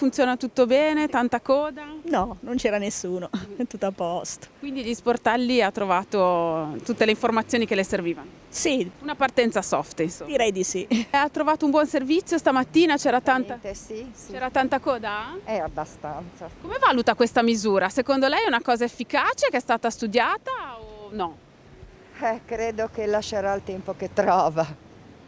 funziona tutto bene, tanta coda? No, non c'era nessuno, è tutto a posto. Quindi gli sportelli ha trovato tutte le informazioni che le servivano? Sì, Una partenza soft, insomma. direi di sì. Ha trovato un buon servizio stamattina? C'era tanta Sì. coda? Abbastanza. Come valuta questa misura? Secondo lei è una cosa efficace che è stata studiata o no? Credo che lascerà il tempo che trova.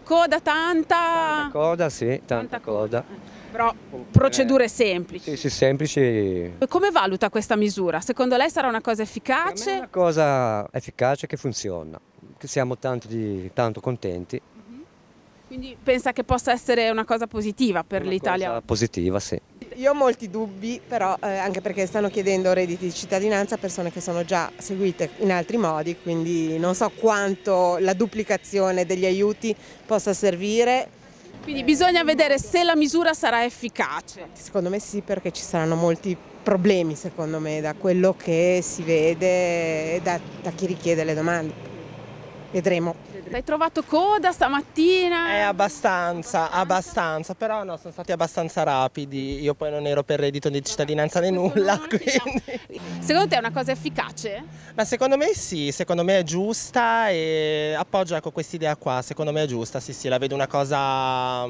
Coda tanta? Coda, sì, tanta coda. Però procedure semplici. Sì, semplici. Come valuta questa misura? Secondo lei sarà una cosa È efficace? una cosa efficace che funziona, che siamo tanto contenti. Quindi pensa che possa essere una cosa positiva per l'Italia? Cosa positiva, sì. Io ho molti dubbi, però anche perché stanno chiedendo redditi di cittadinanza a persone che sono già seguite in altri modi, quindi non so quanto la duplicazione degli aiuti possa servire. Quindi bisogna vedere se la misura sarà efficace. Secondo me sì, perché ci saranno molti problemi, secondo me, da quello che si vede e da chi richiede le domande. Vedremo. Hai trovato coda stamattina? Abbastanza, però no, sono stati abbastanza rapidi, io poi non ero per reddito di cittadinanza né nulla, quindi... Secondo te è una cosa efficace? Ma secondo me sì, secondo me è giusta e appoggio quest'idea qua, secondo me è giusta, sì, la vedo una cosa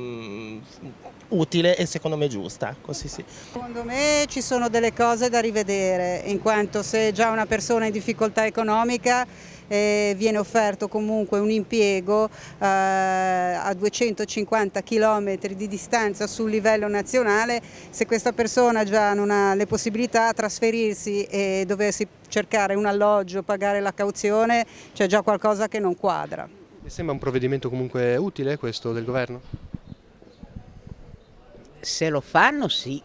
utile e secondo me giusta, così sì. Secondo me ci sono delle cose da rivedere, in quanto se già una persona è in difficoltà economica viene offerto comunque un impiego a 250 km di distanza sul livello nazionale, se questa persona già non ha le possibilità di trasferirsi e doversi cercare un alloggio, pagare la cauzione, c'è già qualcosa che non quadra. Mi sembra un provvedimento comunque utile questo del governo? Se lo fanno sì.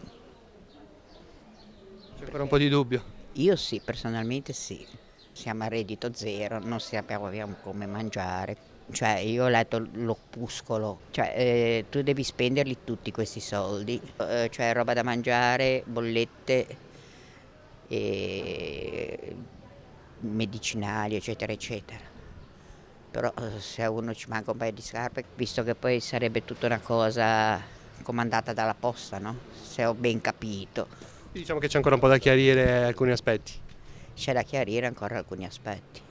C'è ancora un po' di dubbio? Io sì, personalmente sì. Siamo a reddito zero, non sappiamo come mangiare. Cioè io ho letto l'opuscolo, cioè tu devi spenderli tutti questi soldi, cioè roba da mangiare, bollette, e medicinali eccetera eccetera. Però se a uno ci manca un paio di scarpe, visto che poi sarebbe tutta una cosa comandata dalla posta, no? Se ho ben capito. Diciamo che c'è ancora un po' da chiarire alcuni aspetti. C'è da chiarire ancora alcuni aspetti.